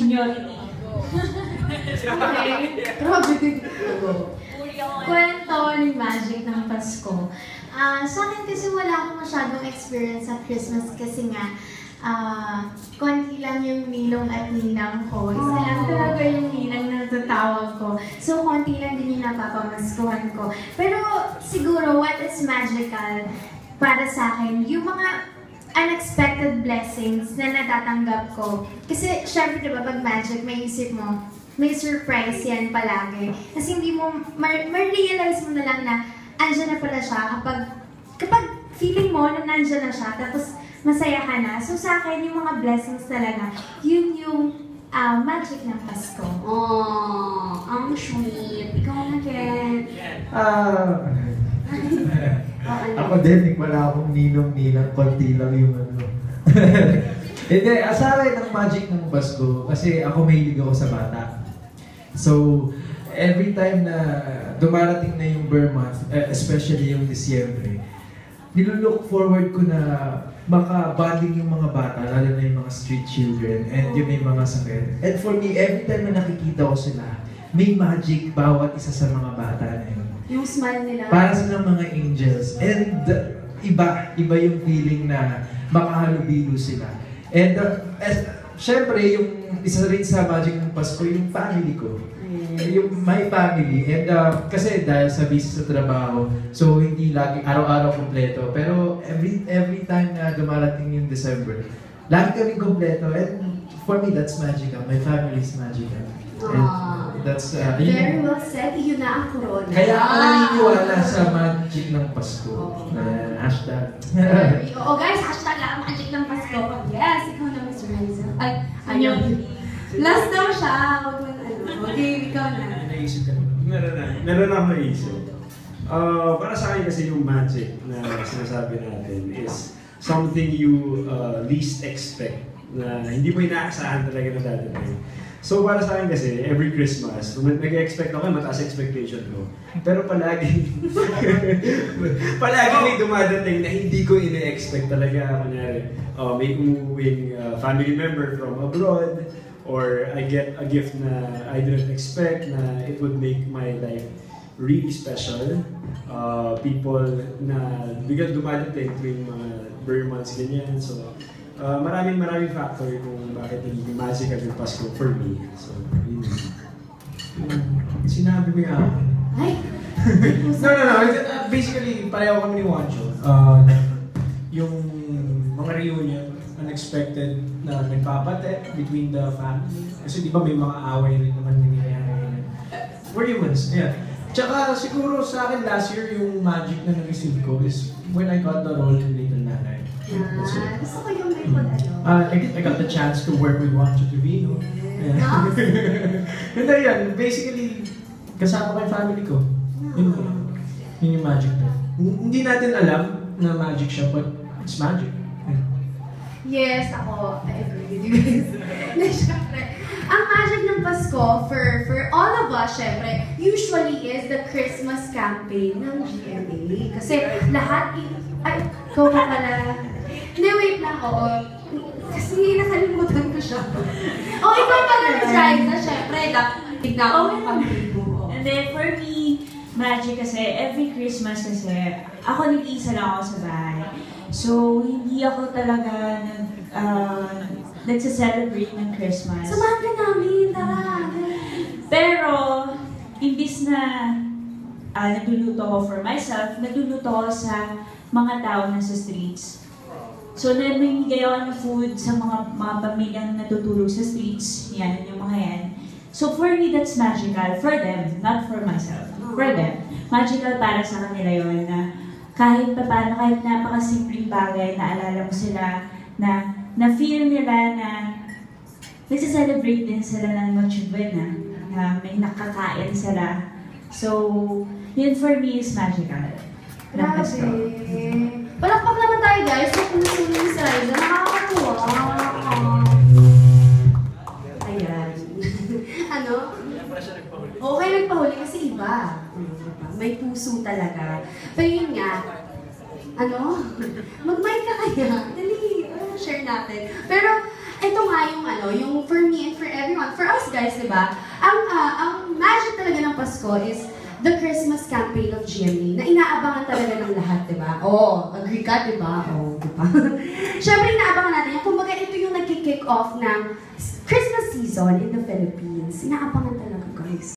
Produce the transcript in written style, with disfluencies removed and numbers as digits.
Seniority. Okay. Grabe din. Kwento ni Magic ng Pasko. Sa akin kasi wala akong masyadong experience sa Christmas kasi nga, konti lang yung ninong at ninang ko. Isa lang talaga yung ninang na natatawag ko. So, konti lang din yung napapamaskuhan ko. Pero siguro, what is magical para sa akin, yung mga unexpected blessings na natatanggap ko. Kasi, syempre, diba, pag magic, may isip mo, may surprise yan palagi. Kasi hindi mo, ma-realize mo na lang na andyan na pala siya kapag feeling mo na nandyan na siya, tapos masaya ka na. So sa akin, yung mga blessings talaga, yun yung magic ng Pasko. Oh, ang sweet. Ikaw na, Ken. Ako din, wala akong ninong-ninang, konti lang yung ano. Hindi, sa akin ang magic ng Pasko, kasi ako mahilig ako sa bata. So, every time na dumarating na yung Burr month, especially yung Disyembre, nilulook forward ko na maka-bonding yung mga bata, lalo na yung mga street children, and yung may mga sakit. And for me, every time na nakikita ko sila, may magic bawat isa sa mga bata na yun. Yung smile nila. Para silang mga angels. And iba yung feeling na makahalubilo sila. And syempre, yung isa rin sa magic ng Pasko, yung family ko. Yung my family. And kasi dahil sa busy sa trabaho, so hindi lagi araw-araw kompleto. Pero every time na dumarating yung December, lagi kaming kompleto. And for me, that's magical. My family is magical. And that's very well said. Yun na ang corona. Kaya ako naniniwala sa magic ng Pasko. Hashtag. Oo guys, hashtag ang magic ng Pasko. Yes, ikaw na, Mr. Liza. Ay, ayun. Last daw siya. Okay, ikaw na. Naisip ka Meron ako naisip. Para sa akin kasi yung magic na sinasabi natin is something you least expect, na hindi mo inaasahan talaga na dadating. So para sa akin kasi, every Christmas, nag-expect ako, mataas expectation ko. Pero palagi may dumadating na hindi ko ine-expect talaga. Kunyari, may umuwing family member from abroad, or I get a gift na I didn't expect na it would make my life really special. People na biglang dumadating tuwing mga Burr months, ganyan. So, maraming factor kung bakit naging magical yung Pasko for me. So, yun. Sinabi mo yung akin. Ay! No. Basically, pareho kami ni Juancho. Yung mga reunion, unexpected na nagpapate between the family. Kasi di ba may mga away rin naman nangyayari. We're humans, yeah. Tsaka siguro sa akin last year, yung magic na na-receive ko is when I got the role in Little Nanay. Gusto ko yung may ano. I got the chance to work with Juancho Trevino. Hindi yan, basically, kasama ko yung family ko. Yun yung magic na. Hindi natin alam na magic siya, but it's magic. Yes, ako, I agree with you guys. Siyempre, ang magic ng Pasko, for all of us, syempre, usually is the Christmas campaign ng GMA. Kasi lahat, ay, ikaw pa pala. Hindi, wait lang, oo. Kasi nakalimutan ko siya. Ikaw pala ni Liza, syempre, tignan ko yung campaign mo. And then, for me, magic kasi, every Christmas kasi, ako nag-iisa lang ako sa bahay. So, hindi ako talaga nagsa-celebrate ng Christmas. Samahan ka namin, tara! Pero, imbis na nagluluto ko for myself, nagluluto ko sa mga tao na sa streets. So, namimigay ako ng food sa mga pamilyang natutulog sa streets. Yan, yung mga yan. So, for me, that's magical. For them, not for myself. For them. Magical para sa kanila yun na kahit paano, kahit napakasimpleng bagay, naalala mo sila, na-feel nila na nagsa-celebrate din sila ng Noche Buena, na may nakakain sila. So, yun for me is magical. Grabe. Palakpak naman tayo guys, kung nasunin si Liza, nakakatuwa. Ayan. Ano? Okay, nagpahuli kasi iba. May puso talaga. Pero yun nga, mag-mic ka kaya. Dali, share natin. Pero, ito nga yung yung for me and for everyone, guys, di ba? Ang magic talaga ng Pasko is the Christmas campaign of GMA na inaabangan talaga ng lahat, di ba? Oh, agree ka, di ba? Oh, di ba? Siyempre, inaabangan natin yan. Kumbaga, ito yung nag-kick off ng Christmas season in the Philippines. Inaabangan talaga, guys.